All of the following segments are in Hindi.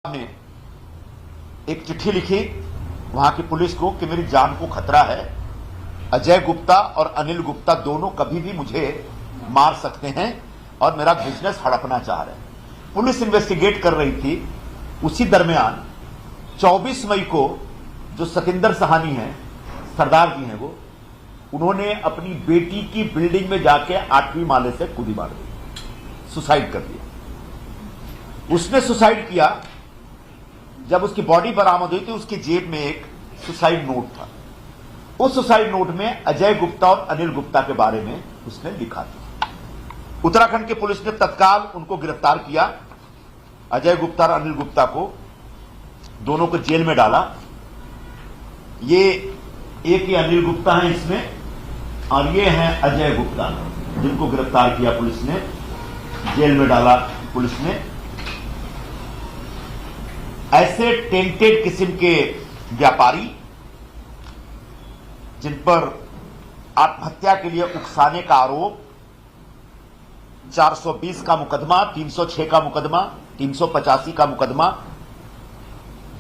ने एक चिट्ठी लिखी वहां की पुलिस को कि मेरी जान को खतरा है। अजय गुप्ता और अनिल गुप्ता दोनों कभी भी मुझे मार सकते हैं और मेरा बिजनेस हड़पना चाह रहे हैं। पुलिस इन्वेस्टिगेट कर रही थी। उसी दरमियान 24 मई को जो सतिंदर सहानी है, सरदार जी हैं वो, उन्होंने अपनी बेटी की बिल्डिंग में जाके 8वीं माले से कूदी मार दी, सुसाइड कर दिया। उसने सुसाइड किया। जब उसकी बॉडी बरामद हुई थी उसकी जेब में एक सुसाइड नोट था। उस सुसाइड नोट में अजय गुप्ता और अनिल गुप्ता के बारे में उसने लिखा था। उत्तराखंड की पुलिस ने तत्काल उनको गिरफ्तार किया। अजय गुप्ता और अनिल गुप्ता को दोनों को जेल में डाला। ये एक ही अनिल गुप्ता है इसमें, और ये हैं अजय गुप्ता, जिनको गिरफ्तार किया पुलिस ने, जेल में डाला पुलिस ने। ऐसे टेंटेड किस्म के व्यापारी जिन पर आत्महत्या के लिए उकसाने का आरोप, 420 का मुकदमा, 306 का मुकदमा, 385 का मुकदमा,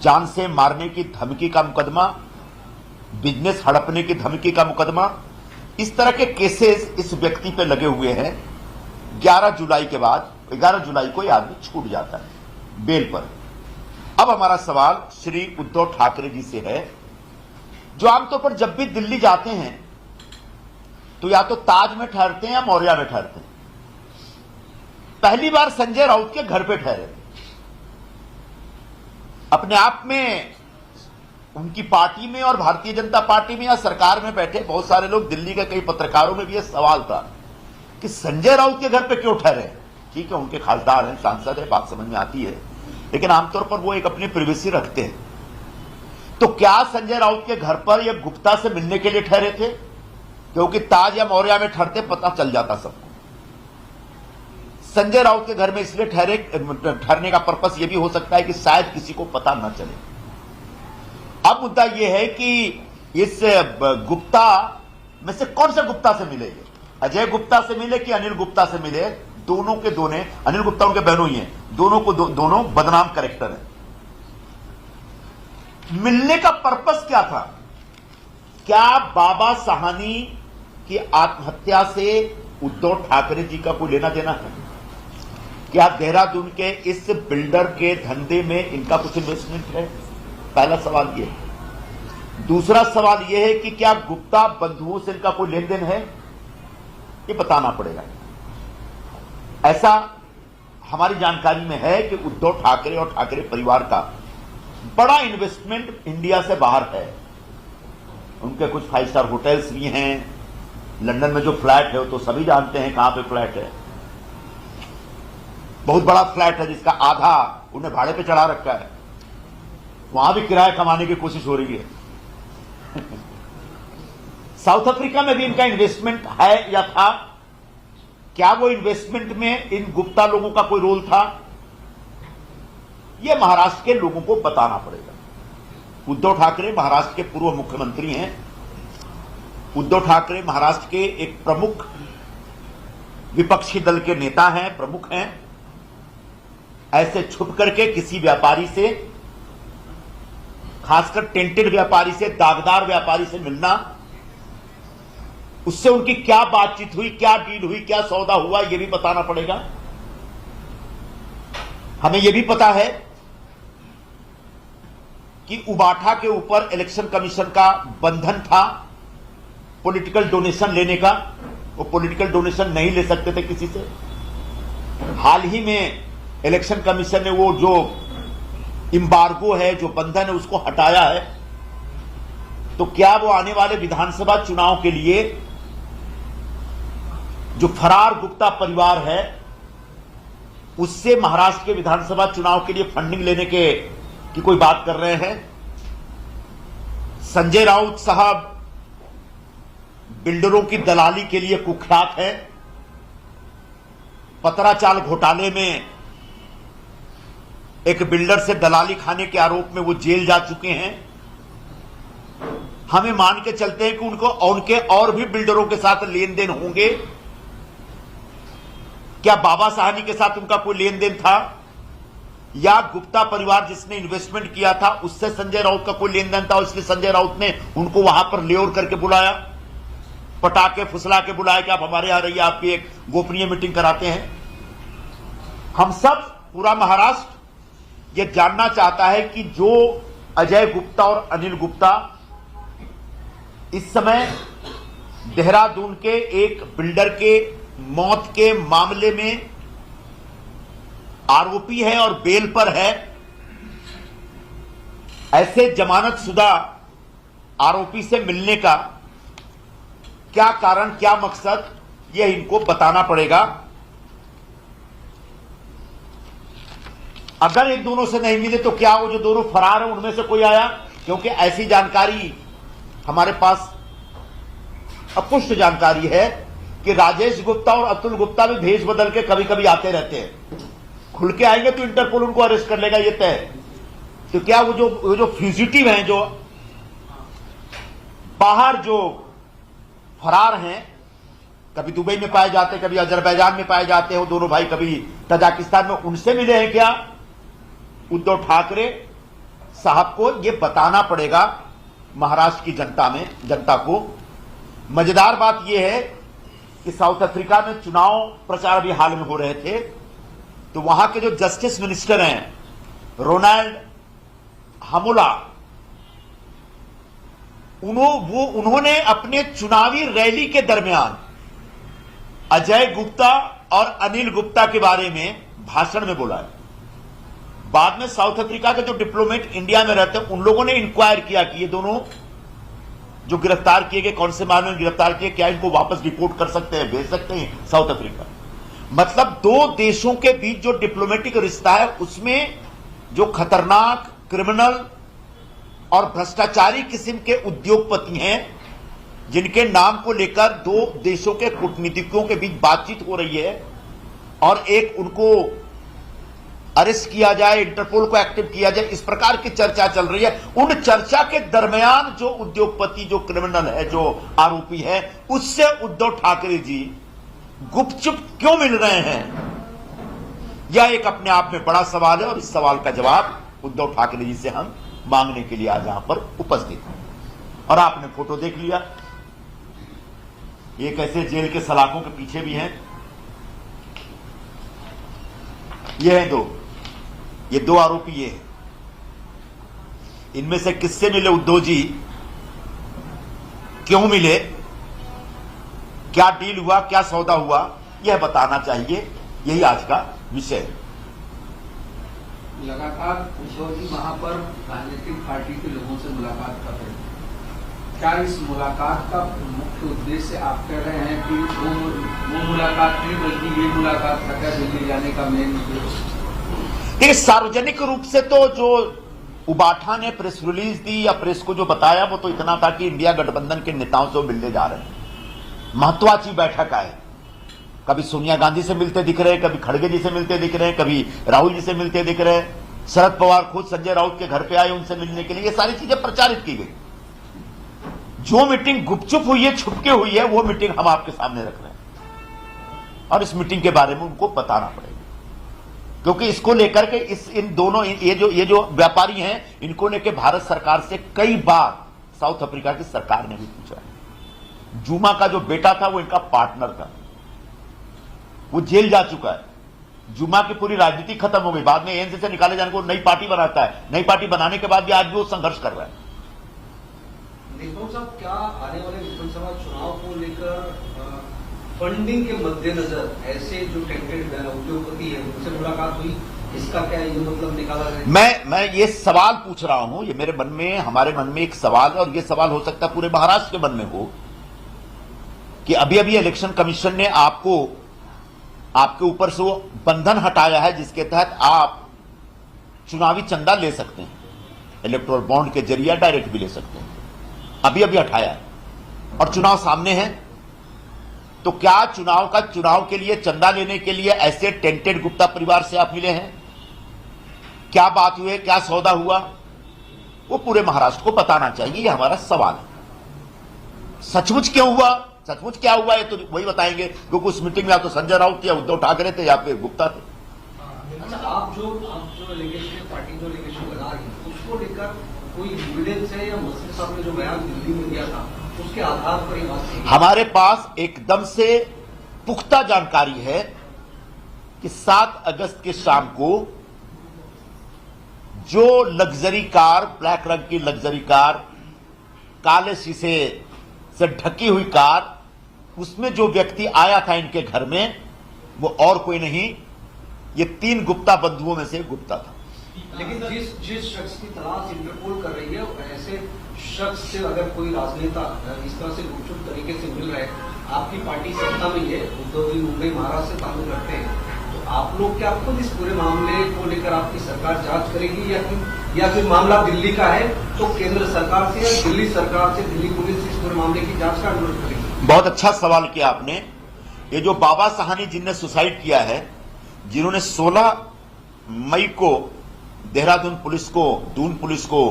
जान से मारने की धमकी का मुकदमा, बिजनेस हड़पने की धमकी का मुकदमा, इस तरह के केसेस इस व्यक्ति पे लगे हुए हैं। 11 जुलाई के बाद 11 जुलाई को यह आदमी छूट जाता है बेल पर। अब हमारा सवाल श्री उद्धव ठाकरे जी से है, जो आमतौर पर जब भी दिल्ली जाते हैं तो या तो ताज में ठहरते हैं या मौर्या में ठहरते हैं। पहली बार संजय राउत के घर पे ठहरे। अपने आप में उनकी पार्टी में और भारतीय जनता पार्टी में या सरकार में बैठे बहुत सारे लोग, दिल्ली के कई पत्रकारों में भी यह सवाल था कि संजय राउत के घर पे क्यों ठहरे। ठीक है, उनके खासदार हैं, सांसद है, बात समझ में आती है, लेकिन आमतौर पर वो एक अपनी प्राइवेसी रखते हैं। तो क्या संजय राउत के घर पर ये गुप्ता से मिलने के लिए ठहरे थे? क्योंकि ताज या मौर्या में ठहरते पता चल जाता सबको। संजय राउत के घर में इसलिए ठहरने का पर्पस ये भी हो सकता है कि शायद किसी को पता न चले। अब मुद्दा यह है कि इस गुप्ता में से कौन से गुप्ता से मिले? अजय गुप्ता से मिले कि अनिल गुप्ता से मिले? दोनों के दोनों, अनिल गुप्ता उनके बहनों ही हैं, दोनों को दोनों बदनाम कैरेक्टर हैं। मिलने का पर्पस क्या था? क्या बाबा साहनी की आत्महत्या से उद्धव ठाकरे जी का कोई लेना देना है? क्या देहरादून के इस बिल्डर के धंधे में इनका कुछ इन्वेस्टमेंट है? पहला सवाल यह है। दूसरा सवाल यह है कि क्या गुप्ता बंधुओं से इनका कोई लेन देन है? ये बताना पड़ेगा। ऐसा हमारी जानकारी में है कि उद्धव ठाकरे और ठाकरे परिवार का बड़ा इन्वेस्टमेंट इंडिया से बाहर है। उनके कुछ 5 स्टार होटल्स भी हैं। लंदन में जो फ्लैट है वो तो सभी जानते हैं कहां पे फ्लैट है। बहुत बड़ा फ्लैट है जिसका आधा उन्हें भाड़े पे चढ़ा रखा है। वहां भी किराया कमाने की कोशिश हो रही है। साउथ अफ्रीका में भी इनका इन्वेस्टमेंट है या था? क्या वो इन्वेस्टमेंट में इन गुप्ता लोगों का कोई रोल था? यह महाराष्ट्र के लोगों को बताना पड़ेगा। उद्धव ठाकरे महाराष्ट्र के पूर्व मुख्यमंत्री हैं। उद्धव ठाकरे महाराष्ट्र के एक प्रमुख विपक्षी दल के नेता हैं, प्रमुख हैं। ऐसे छुप करके किसी व्यापारी से, खासकर टेंटेड व्यापारी से, दागदार व्यापारी से मिलना, उससे उनकी क्या बातचीत हुई, क्या डील हुई, क्या सौदा हुआ, यह भी बताना पड़ेगा। हमें यह भी पता है कि उबाठा के ऊपर इलेक्शन कमीशन का बंधन था पॉलिटिकल डोनेशन लेने का। वो पॉलिटिकल डोनेशन नहीं ले सकते थे किसी से। हाल ही में इलेक्शन कमीशन ने वो जो एम्बार्गो है, जो बंधन है, उसको हटाया है। तो क्या वो आने वाले विधानसभा चुनाव के लिए जो फरार गुप्ता परिवार है उससे महाराष्ट्र के विधानसभा चुनाव के लिए फंडिंग लेने की कोई बात कर रहे हैं? संजय राउत साहब बिल्डरों की दलाली के लिए कुख्यात हैं। पतराचाल घोटाले में एक बिल्डर से दलाली खाने के आरोप में वो जेल जा चुके हैं। हमें मान के चलते हैं कि उनके और भी बिल्डरों के साथ लेन देन होंगे। क्या बाबा साहनी के साथ उनका कोई लेन देन था? या गुप्ता परिवार जिसने इन्वेस्टमेंट किया था उससे संजय राउत का कोई लेन देन था, इसलिए संजय राउत ने उनको वहां पर लेओर करके बुलाया, पटाके फुसला के बुलाया कि आप हमारे यहां रहिए, आपकी एक गोपनीय मीटिंग कराते हैं। हम सब, पूरा महाराष्ट्र यह जानना चाहता है कि जो अजय गुप्ता और अनिल गुप्ता इस समय देहरादून के एक बिल्डर के मौत के मामले में आरोपी है और बेल पर है, ऐसे जमानतशुदा आरोपी से मिलने का क्या कारण, क्या मकसद, यह इनको बताना पड़ेगा। अगर इन दोनों से नहीं मिले तो क्या वो जो दोनों फरार हैं उनमें से कोई आया? क्योंकि ऐसी जानकारी हमारे पास अपुष्ट जानकारी है कि राजेश गुप्ता और अतुल गुप्ता भी भेष बदल के कभी कभी आते रहते हैं। खुल के आएंगे तो इंटरपोल उनको अरेस्ट कर लेगा, ये तय है। तो क्या वो जो फ्यूजिटिव हैं, जो बाहर जो फरार हैं, कभी दुबई में पाए जाते, कभी अजरबैजान में पाए जाते हैं, वो दोनों भाई कभी तजाकिस्तान में, उनसे मिले हैं क्या उद्धव ठाकरे साहब को? ये बताना पड़ेगा महाराष्ट्र की जनता को। मजेदार बात यह है कि साउथ अफ्रीका में चुनाव प्रचार भी हाल में हो रहे थे, तो वहां के जो जस्टिस मिनिस्टर हैं रोनाल्ड हमोला, उन्होंने अपने चुनावी रैली के दरमियान अजय गुप्ता और अनिल गुप्ता के बारे में भाषण में बोला है। बाद में साउथ अफ्रीका के जो डिप्लोमेट इंडिया में रहते हैं उन लोगों ने इंक्वायर किया कि ये दोनों जो गिरफ्तार किए गए, कौन से मामले में गिरफ्तार किए, क्या इनको वापस डिपोर्ट कर सकते हैं, भेज सकते हैं साउथ अफ्रीका? मतलब दो देशों के बीच जो डिप्लोमेटिक रिश्ता है उसमें जो खतरनाक क्रिमिनल और भ्रष्टाचारी किस्म के उद्योगपति हैं, जिनके नाम को लेकर दो देशों के कूटनीतिज्ञों के बीच बातचीत हो रही है और एक उनको अरेस्ट किया जाए, इंटरपोल को एक्टिव किया जाए, इस प्रकार की चर्चा चल रही है। उन चर्चा के दरमियान जो उद्योगपति, जो क्रिमिनल है, जो आरोपी है, उससे उद्धव ठाकरे जी गुपचुप क्यों मिल रहे हैं? यह एक अपने आप में बड़ा सवाल है और इस सवाल का जवाब उद्धव ठाकरे जी से हम मांगने के लिए आज यहां पर उपस्थित हैं। और आपने फोटो देख लिया, ये कैसे जेल के सलाखों के पीछे भी हैं। ये हैं ये दो आरोपी, ये हैं। इनमें से किससे मिले उद्धव जी, क्यों मिले, क्या डील हुआ, क्या सौदा हुआ, यह बताना चाहिए। यही आज का विषय है। लगातार उद्धव जी वहां पर राजनीतिक पार्टी के लोगों से मुलाकात कर रहे हैं। क्या इस मुलाकात का मुख्य उद्देश्य आप कह रहे हैं कि वो मुलाकात नहीं बल्कि ये मुलाकात था दिल्ली जाने का मेन उद्देश्य? देखिए, सार्वजनिक रूप से तो जो उबाठा ने प्रेस रिलीज दी या प्रेस को जो बताया वो तो इतना था कि इंडिया गठबंधन के नेताओं से मिलने जा रहे हैं, महत्वाची बैठक है। कभी सोनिया गांधी से मिलते दिख रहे हैं, कभी खड़गे जी से मिलते दिख रहे हैं, कभी राहुल जी से मिलते दिख रहे हैं, शरद पवार खुद संजय राउत के घर पे आए उनसे मिलने के लिए, ये सारी चीजें प्रचारित की गई। जो मीटिंग गुपचुप हुई है, छुपके हुई है, वो मीटिंग हम आपके सामने रख रहे हैं और इस मीटिंग के बारे में उनको बताना पड़ेगा, क्योंकि इसको लेकर के इन दोनों ये जो व्यापारी हैं, इनको लेकर भारत सरकार से कई बार साउथ अफ्रीका की सरकार ने भी पूछा है। जुमा का जो बेटा था वो इनका पार्टनर था, वो जेल जा चुका है। जुमा की पूरी राजनीति खत्म हो गई, बाद में एएनसी से निकाले जाने को नई पार्टी बनाता है, नई पार्टी बनाने के बाद भी आज भी वो संघर्ष कर रहा है। देशमुख साहब, क्या आने वाले विधानसभा चुनाव को लेकर फंडिंग के मद्देनजर ऐसे जो टेंटेड उद्योगपति है उनसे मुलाकात हुई, इसका क्या ये मतलब निकाला जाए? मैं ये सवाल पूछ रहा हूं, ये मेरे मन में, हमारे मन में एक सवाल है और ये सवाल हो सकता है पूरे महाराष्ट्र के मन में हो कि अभी अभी इलेक्शन कमीशन ने आपके ऊपर से वो बंधन हटाया है जिसके तहत आप चुनावी चंदा ले सकते हैं, इलेक्टोरल बॉन्ड के जरिए डायरेक्ट भी ले सकते हैं, अभी अभी हटाया है और चुनाव सामने है। तो क्या चुनाव के लिए चंदा लेने के लिए ऐसे टेंटेड गुप्ता परिवार से आप मिले हैं? क्या बात हुई, क्या सौदा हुआ, वो पूरे महाराष्ट्र को बताना चाहिए, ये हमारा सवाल है। सचमुच क्यों हुआ, सचमुच क्या हुआ, ये तो वही बताएंगे, क्योंकि उस मीटिंग में या तो संजय राउत या उद्धव ठाकरे थे या फिर गुप्ता थे। अच्छा, आप आप जो एलिगेशन पार्टी जो एलिगेशन लगा रही है उसको लेकर कोई एविडेंस है या मसूद साहब ने जो बयान दिल्ली में दिया था उसके आधार पर ये बात है? हमारे पास एकदम से पुख्ता जानकारी है कि 7 अगस्त के शाम को जो लग्जरी कार, ब्लैक रंग की लग्जरी कार, काले शीशे से ढकी हुई कार, उसमें जो व्यक्ति आया था इनके घर में वो और कोई नहीं, ये 3 गुप्ता बंधुओं में से एक गुप्ता था। लेकिन जिस शख्स की तलाश इंटरपोल कर रही है ऐसे शख्स से अगर कोई राजनेता इस तरह से गुपचुप तरीके से मिल रहा है, आपकी पार्टी सत्ता में है, उद्धव जी मुंबई महाराष्ट्र से ताल्लुक रखते हैं, तो आप लोग क्या खुद इस पूरे मामले को लेकर आपकी सरकार जांच करेगी या फिर मामला दिल्ली का है तो केंद्र सरकार से या दिल्ली सरकार से दिल्ली पुलिस से इस पूरे मामले की जांच का अनुरोध करेगी? बहुत अच्छा सवाल किया आपने। ये जो बाबा साहनी जिनने सुसाइड किया है, जिन्होंने 16 मई को देहरादून पुलिस को, दून पुलिस को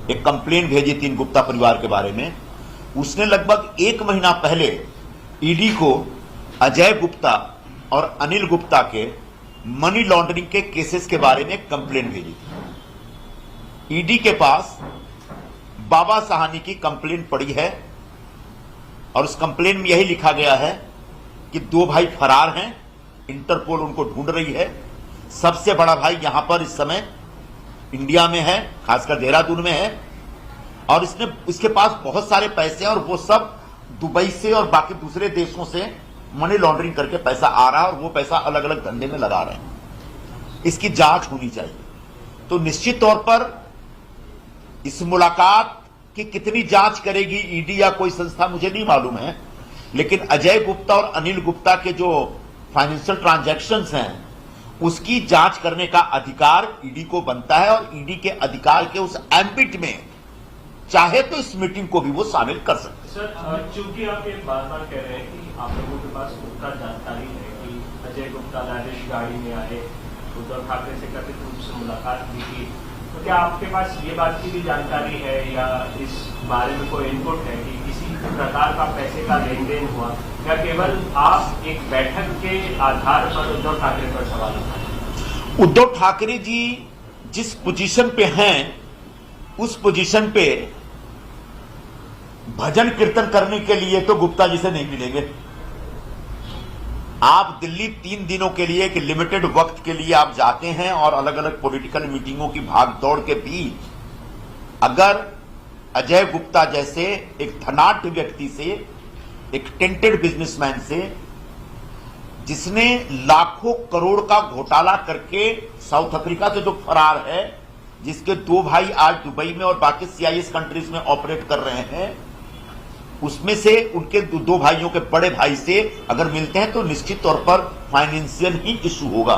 एक कंप्लेन भेजी 3 गुप्ता परिवार के बारे में, उसने लगभग 1 महीना पहले ईडी को अजय गुप्ता और अनिल गुप्ता के मनी लॉन्ड्रिंग के केसेस के बारे में कंप्लेन भेजी थी। ईडी के पास बाबा साहनी की कंप्लेन पड़ी है और उस कंप्लेन में यही लिखा गया है कि 2 भाई फरार हैं, इंटरपोल उनको ढूंढ रही है। सबसे बड़ा भाई यहां पर इस समय इंडिया में है, खासकर देहरादून में है, और इसके पास बहुत सारे पैसे हैं और वो सब दुबई से और बाकी दूसरे देशों से मनी लॉन्ड्रिंग करके पैसा आ रहा है और वो पैसा अलग अलग धंधे में लगा रहे हैं। इसकी जांच होनी चाहिए। तो निश्चित तौर पर इस मुलाकात की कितनी जांच करेगी ईडी या कोई संस्था मुझे नहीं मालूम है, लेकिन अजय गुप्ता और अनिल गुप्ता के जो फाइनेंशियल ट्रांजैक्शंस हैं उसकी जांच करने का अधिकार ईडी को बनता है और ईडी के अधिकार के उस एम्बिट में चाहे तो इस मीटिंग को भी वो शामिल कर सकते हैं। सर, चूंकि आप ये बार बार कह रहे हैं कि आप लोगों के पास पुख्ता जानकारी है कि अजय गुप्ता राजेश गाड़ी में आए, उद्धव ठाकरे से कथित रूप से मुलाकात भी की, तो क्या आपके पास ये बात की भी जानकारी है या इस बारे में कोई इनपुट है कि किसी प्रकार का पैसे का लेन देन हुआ या केवल आप एक बैठक के आधार पर उद्धव ठाकरे पर सवाल उठाए? उद्धव ठाकरे जी जिस पोजीशन पे हैं उस पोजीशन पे भजन कीर्तन करने के लिए तो गुप्ता जी से नहीं मिलेंगे। आप दिल्ली 3 दिनों के लिए एक लिमिटेड वक्त के लिए आप जाते हैं और अलग अलग पॉलिटिकल मीटिंगों की भागदौड़ के बीच अगर अजय गुप्ता जैसे एक धनाढ्य व्यक्ति से, एक टेंटेड बिजनेसमैन से, जिसने लाखों करोड़ का घोटाला करके साउथ अफ्रीका से जो फरार है, जिसके 2 भाई आज दुबई में और बाकी CIS कंट्रीज में ऑपरेट कर रहे हैं, उसमें से उनके 2 भाइयों के बड़े भाई से अगर मिलते हैं तो निश्चित तौर पर फाइनेंशियल ही इशू होगा।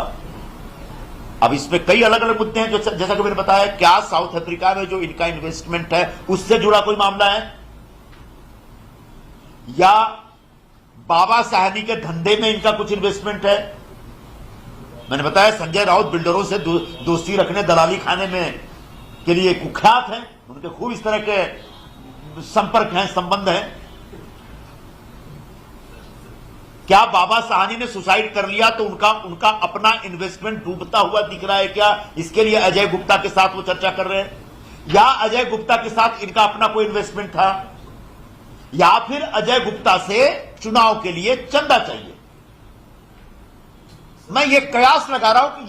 अब इसमें कई अलग अलग मुद्दे हैं, जो जैसा कि मैंने बताया, क्या साउथ अफ्रीका में जो इनका इन्वेस्टमेंट है उससे जुड़ा कोई मामला है या बाबा साहनी के धंधे में इनका कुछ इन्वेस्टमेंट है। मैंने बताया संजय राउत बिल्डरों से दोस्ती रखने, दलाली खाने में के लिए कुख्यात हैं, उनके खूब इस तरह के संपर्क हैं, संबंध हैं। क्या बाबा साहनी ने सुसाइड कर लिया तो उनका अपना इन्वेस्टमेंट डूबता हुआ दिख रहा है क्या? इसके लिए अजय गुप्ता के साथ वो चर्चा कर रहे हैं, या अजय गुप्ता के साथ इनका अपना कोई इन्वेस्टमेंट था, या फिर अजय गुप्ता से चुनाव के लिए चंदा चाहिए। मैं ये कयास लगा रहा हूं कि